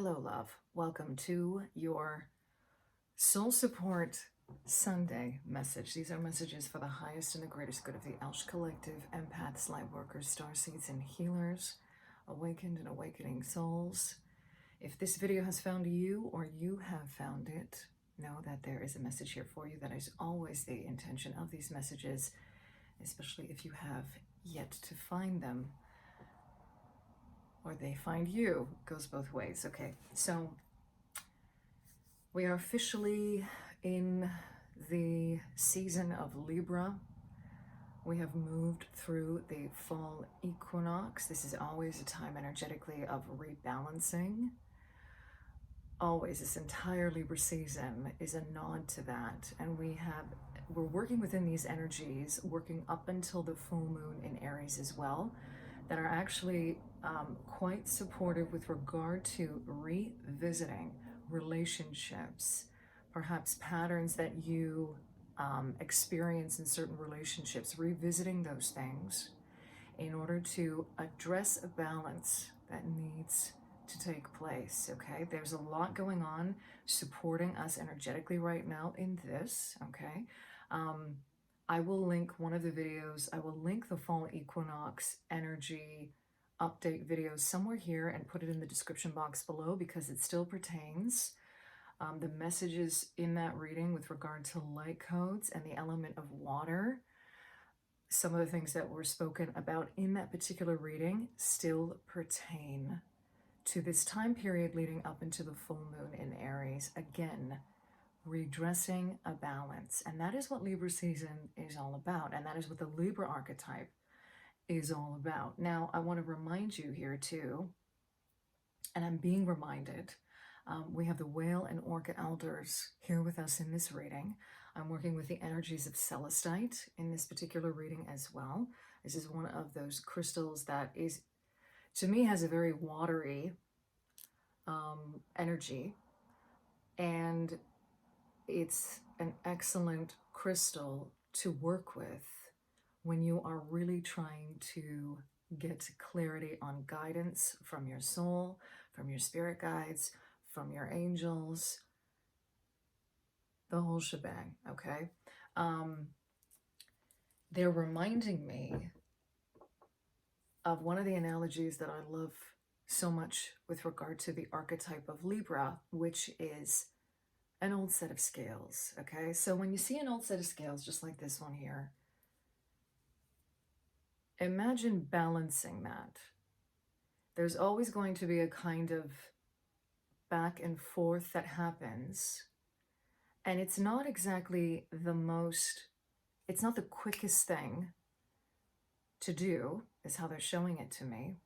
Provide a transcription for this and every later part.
Hello, love. Welcome to your Soul Support Sunday message. These are messages for the highest and the greatest good of the Elsh Collective, empaths, light workers, starseeds, and healers, awakened and awakening souls. If this video has found you or you have found it, know that there is a message here for you. That is always the intention of these messages, especially if you have yet to find them or they find you. It goes both ways. Okay, so we are officially in the season of Libra. We have moved through the fall equinox. This is always a time energetically of rebalancing. Always, this entire Libra season is a nod to that. And we're working within these energies, working up until the full moon in Aries as well, that are actually quite supportive with regard to revisiting relationships, perhaps patterns that you experience in certain relationships, revisiting those things in order to address a balance that needs to take place. Okay, there's a lot going on supporting us energetically right now in this. Okay, I will link one of the videos. I will link the fall equinox energy update video somewhere here and put it in the description box below because it still pertains. The messages in that reading with regard to light codes and the element of water, some of the things that were spoken about in that particular reading still pertain to this time period leading up into the full moon in Aries. Again, redressing a balance. And that is what Libra season is all about. And that is what the Libra archetype is all about. Now, I want to remind you here too, and I'm being reminded, we have the Whale and Orca elders here with us in this reading. I'm working with the energies of Celestite in this particular reading as well. This is one of those crystals that is, to me, has a very watery energy. And it's an excellent crystal to work with when you are really trying to get clarity on guidance from your soul, from your spirit guides, from your angels, the whole shebang, okay? They're reminding me of one of the analogies that I love so much with regard to the archetype of Libra, which is an old set of scales, okay? So when you see an old set of scales, just like this one here, imagine balancing that. There's always going to be a kind of back and forth that happens. And it's not exactly it's not the quickest thing to do, is how they're showing it to me.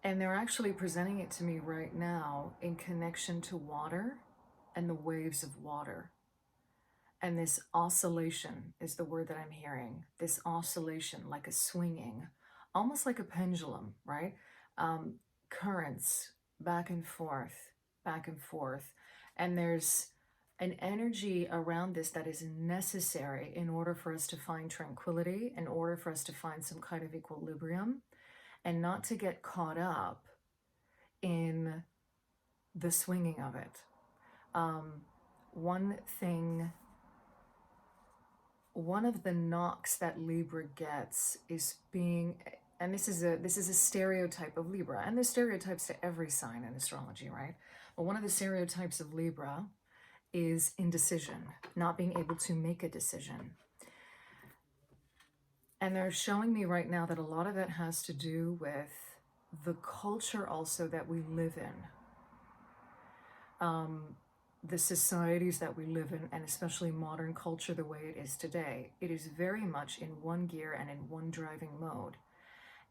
And they're actually presenting it to me right now in connection to water and the waves of water. And this oscillation is the word that I'm hearing. This oscillation, like a swinging, almost like a pendulum, right? Currents back and forth, back and forth. And there's an energy around this that is necessary in order for us to find tranquility, in order for us to find some kind of equilibrium, and not to get caught up in the swinging of it. One of the knocks that Libra gets is being, and this is a stereotype of Libra, and there's stereotypes to every sign in astrology, right? But one of the stereotypes of Libra is indecision, not being able to make a decision. And they're showing me right now that a lot of it has to do with the culture also that we live in. The societies that we live in, and especially modern culture the way it is today, it is very much in one gear and in one driving mode.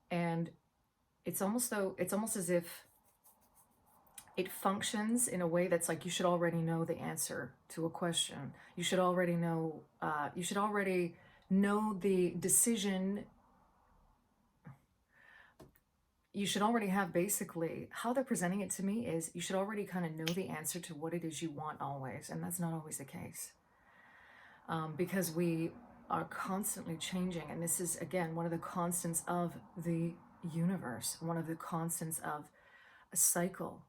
And it's almost as if it functions in a way that's like you should already know the answer to a question. You should already know the decision. You should already have, basically, how they're presenting it to me is you should already kind of know the answer to what it is you want always. And that's not always the case. Because we are constantly changing. And this is, again, one of the constants of the universe, one of the constants of A cycle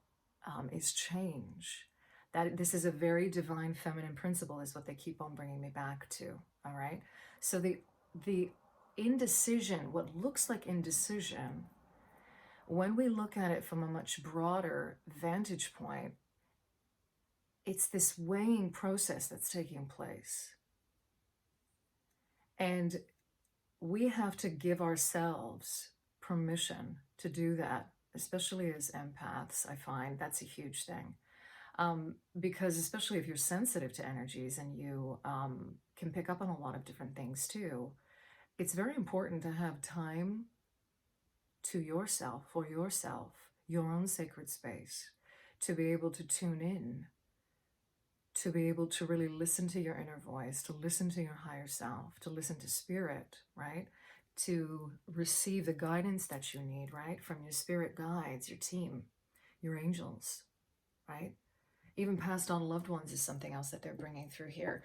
is change. That this is a very divine feminine principle is what they keep on bringing me back to. All right. So the indecision, what looks like indecision, when we look at it from a much broader vantage point, it's this weighing process that's taking place. And we have to give ourselves permission to do that, especially as empaths. I find that's a huge thing. Because especially if you're sensitive to energies and you can pick up on a lot of different things too, it's very important to have time to yourself, for yourself, your own sacred space, to be able to tune in, to be able to really listen to your inner voice, to listen to your higher self, to listen to spirit, right? To receive the guidance that you need, right? From your spirit guides, your team, your angels, right? Even past on loved ones is something else that they're bringing through here.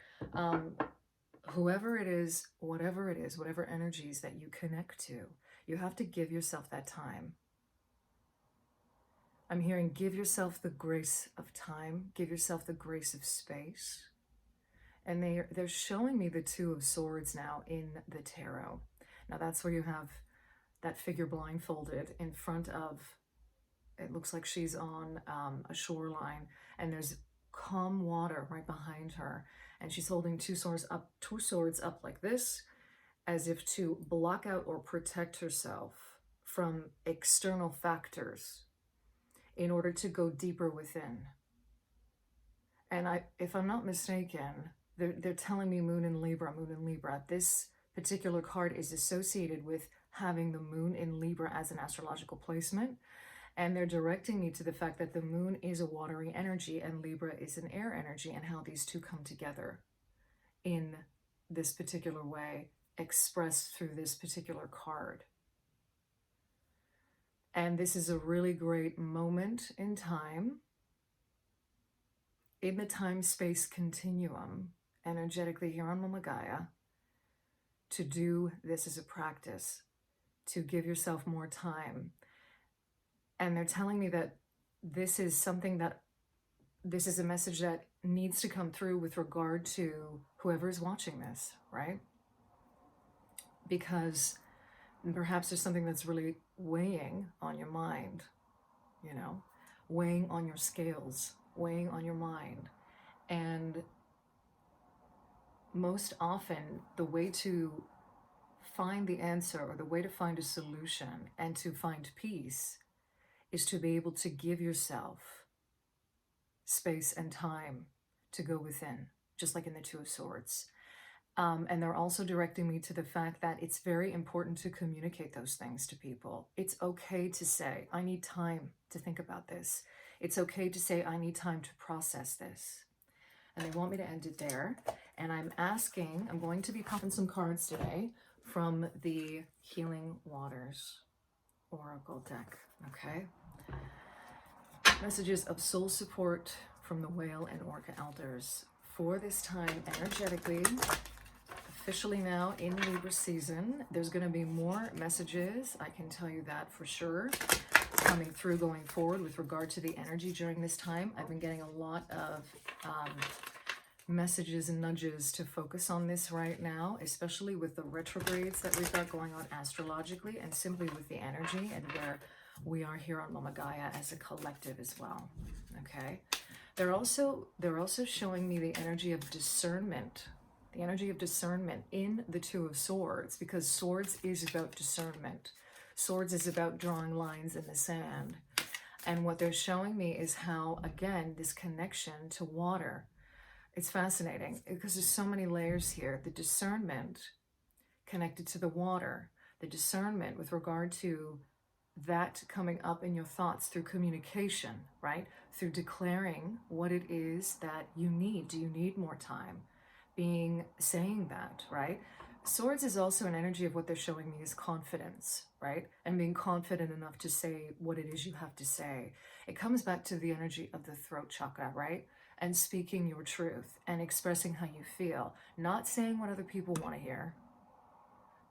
Whoever it is, whatever energies that you connect to, you have to give yourself that time. I'm hearing give yourself the grace of time, give yourself the grace of space. And they're showing me the Two of Swords now in the tarot. Now that's where you have that figure blindfolded in front of, it looks like she's on a shoreline, and there's calm water right behind her, and she's holding two swords up like this, as if to block out or protect herself from external factors in order to go deeper within. And if I'm not mistaken, they're telling me moon in Libra. This particular card is associated with having the moon in Libra as an astrological placement. And they're directing me to the fact that the moon is a watery energy and Libra is an air energy, and how these two come together in this particular way, expressed through this particular card. And this is a really great moment in time, in the time-space continuum, energetically here on Mama Gaia, to do this as a practice, to give yourself more time. And they're telling me that this is something that, this is a message that needs to come through with regard to whoever is watching this, right? Because perhaps there's something that's really weighing on your mind, you know, weighing on your scales, weighing on your mind. And most often, the way to find the answer, or the way to find a solution and to find peace, is to be able to give yourself space and time to go within, just like in the Two of Swords. And they're also directing me to the fact that it's very important to communicate those things to people. It's okay to say, I need time to think about this. It's okay to say, I need time to process this. And they want me to end it there. And I'm going to be popping some cards today from the Healing Waters Oracle deck, okay? Messages of soul support from the Whale and Orca Elders for this time energetically. Officially now in Libra season. There's going to be more messages, I can tell you that for sure, coming through going forward with regard to the energy during this time. I've been getting a lot of messages and nudges to focus on this right now, especially with the retrogrades that we've got going on astrologically, and simply with the energy and where we are here on Mama Gaia as a collective as well. Okay, they're also showing me the energy of discernment. The energy of discernment in the Two of Swords, because swords is about discernment. Swords is about drawing lines in the sand. And what they're showing me is how, again, this connection to water, it's fascinating because there's so many layers here. The discernment connected to the water, the discernment with regard to that coming up in your thoughts through communication, right? Through declaring what it is that you need. Do you need more time? Saying that, right? Swords is also an energy of what they're showing me is confidence, right? And being confident enough to say what it is you have to say. It comes back to the energy of the throat chakra, right? And speaking your truth and expressing how you feel, not saying what other people want to hear,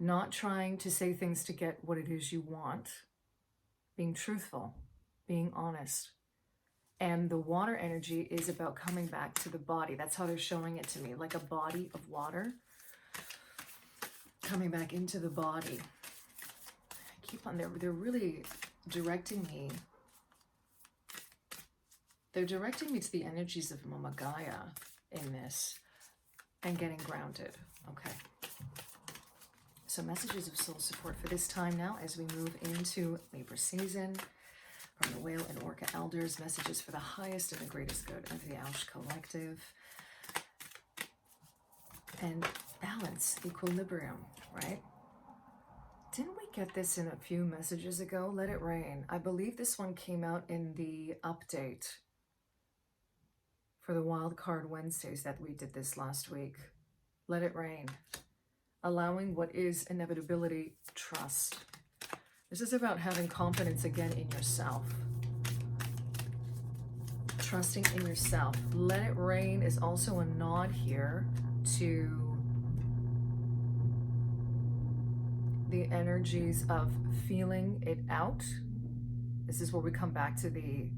not trying to say things to get what it is you want, being truthful, being honest. And the water energy is about coming back to the body. That's how they're showing it to me, like a body of water coming back into the body. Keep on, they're really directing me. They're directing me to the energies of Mama Gaia in this and getting grounded. Okay. So messages of soul support for this time now as we move into Libra season. From the Whale and Orca Elders, messages for the highest and the greatest good of the Aush Collective. And balance, equilibrium, right? Didn't we get this in a few messages ago? Let it rain. I believe this one came out in the update for the Wild Card Wednesdays that we did this last week. Let it rain. Allowing what is inevitability, trust. This is about having confidence again in yourself. Trusting in yourself. Let it rain is also a nod here to the energies of feeling it out. This is where we come back to the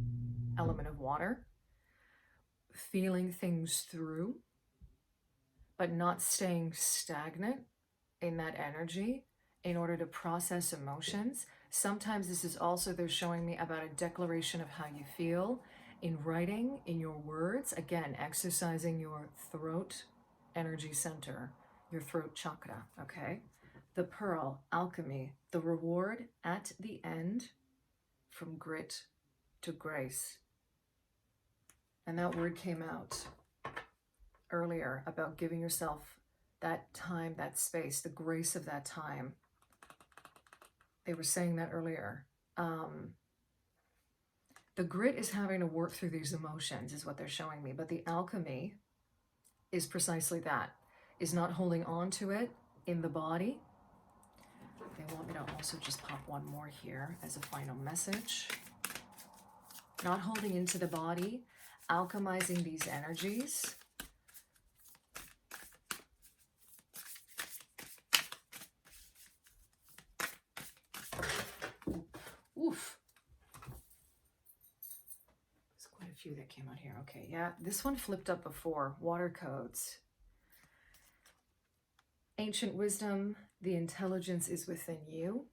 element of water. Feeling things through, but not staying stagnant in that energy in order to process emotions. Sometimes this is also, they're showing me about a declaration of how you feel in writing, in your words. Again, exercising your throat energy center, your throat chakra, okay? The pearl, alchemy, the reward at the end, from grit to grace. And that word came out earlier about giving yourself that time, that space, the grace of that time. They were saying that earlier. The grit is having to work through these emotions is what they're showing me. But the alchemy is precisely that, is not holding on to it in the body. They want me to also just pop one more here as a final message. Not holding into the body, alchemizing these energies. Oof. There's quite a few that came out here. Okay, yeah, this one flipped up before. Water codes. Ancient wisdom, the intelligence is within you.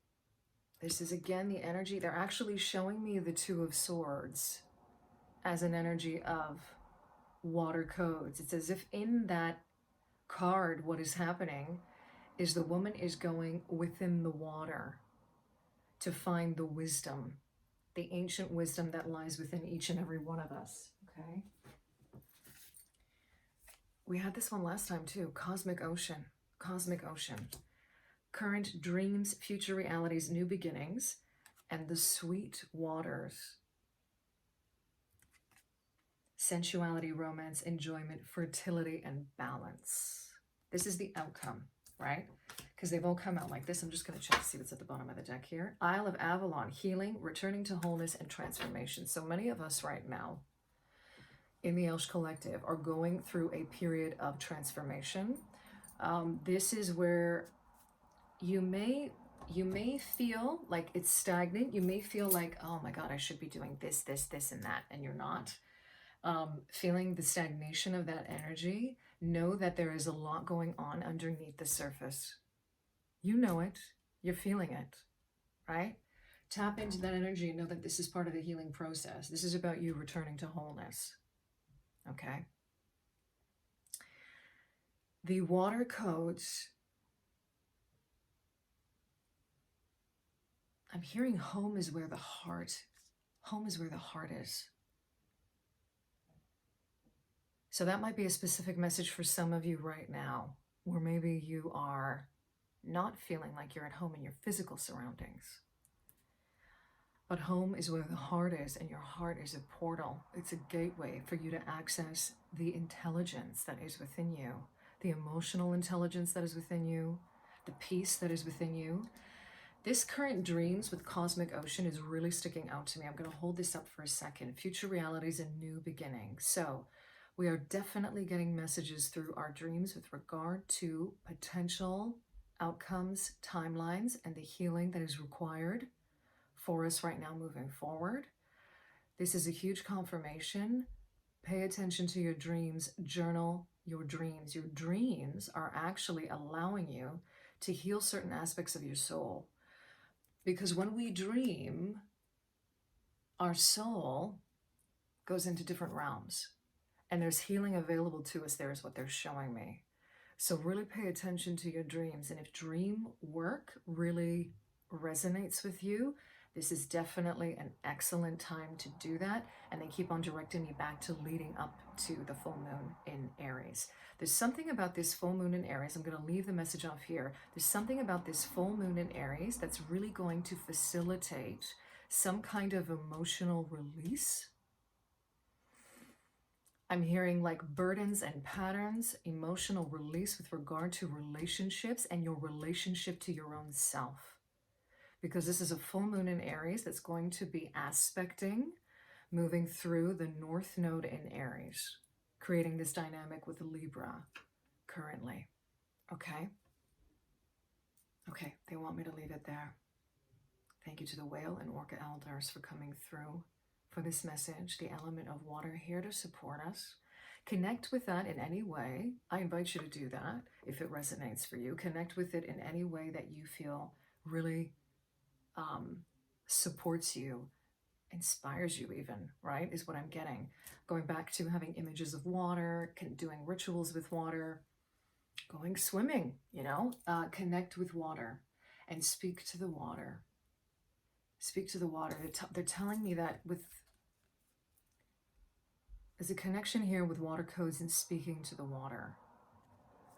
This is again the energy. They're actually showing me the Two of Swords as an energy of water codes. It's as if in that card, what is happening is the woman is going within the water to find the wisdom, the ancient wisdom that lies within each and every one of us, okay? We had this one last time too, cosmic ocean, cosmic ocean. Current dreams, future realities, new beginnings, and the sweet waters. Sensuality, romance, enjoyment, fertility, and balance. This is the outcome, right? Because they've all come out like this. I'm just going to check to see what's at the bottom of the deck here. Isle of Avalon, healing, returning to wholeness, and transformation. So many of us right now in the Aush Collective are going through a period of transformation. This is where you may feel like it's stagnant. You may feel like, oh my God, I should be doing this, this, this, and that, and you're not. Feeling the stagnation of that energy, know that there is a lot going on underneath the surface. You know it, you're feeling it, right? Tap into that energy and know that this is part of the healing process. This is about you returning to wholeness, okay? The water codes, I'm hearing home is where the heart is. So that might be a specific message for some of you right now, where maybe you are not feeling like you're at home in your physical surroundings. But home is where the heart is, and your heart is a portal. It's a gateway for you to access the intelligence that is within you, the emotional intelligence that is within you, the peace that is within you. This current dreams with cosmic ocean is really sticking out to me. I'm going to hold this up for a second. Future realities and new beginnings. So we are definitely getting messages through our dreams with regard to potential outcomes, timelines, and the healing that is required for us right now moving forward. This is a huge confirmation. Pay attention to your dreams. Journal your dreams. Your dreams are actually allowing you to heal certain aspects of your soul. Because when we dream, our soul goes into different realms. And there's healing available to us there, is what they're showing me. So really pay attention to your dreams. And if dream work really resonates with you, this is definitely an excellent time to do that. And they keep on directing me back to leading up to the full moon in Aries. There's something about this full moon in Aries. I'm going to leave the message off here. There's something about this full moon in Aries that's really going to facilitate some kind of emotional release. I'm hearing like burdens and patterns, emotional release with regard to relationships and your relationship to your own self. Because this is a full moon in Aries that's going to be aspecting, moving through the North Node in Aries, creating this dynamic with Libra currently. Okay? Okay, they want me to leave it there. Thank you to the Whale and Orca elders for coming through for this message. The element of water here to support us. Connect with that in any way. I invite you to do that if it resonates for you. Connect with it in any way that you feel really supports you, inspires you even, right, is what I'm getting. Going back to having images of water, doing rituals with water, going swimming, you know, connect with water and speak to the water. Speak to the water. They're telling me that there's a connection here with water codes and speaking to the water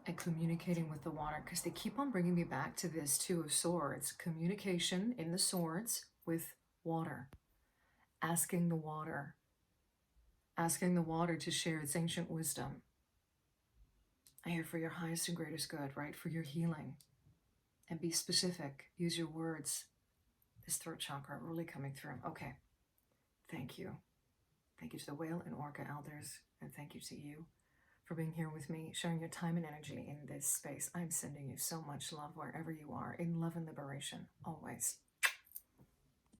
and communicating with the water, because they keep on bringing me back to this Two of Swords, communication in the swords with water, asking the water to share its ancient wisdom. I hear for your highest and greatest good, right? For your healing. And be specific. Use your words. This throat chakra really coming through. Okay. Thank you. Thank you to the Whale and Orca elders. And thank you to you for being here with me, sharing your time and energy in this space. I'm sending you so much love wherever you are, in love and liberation, always.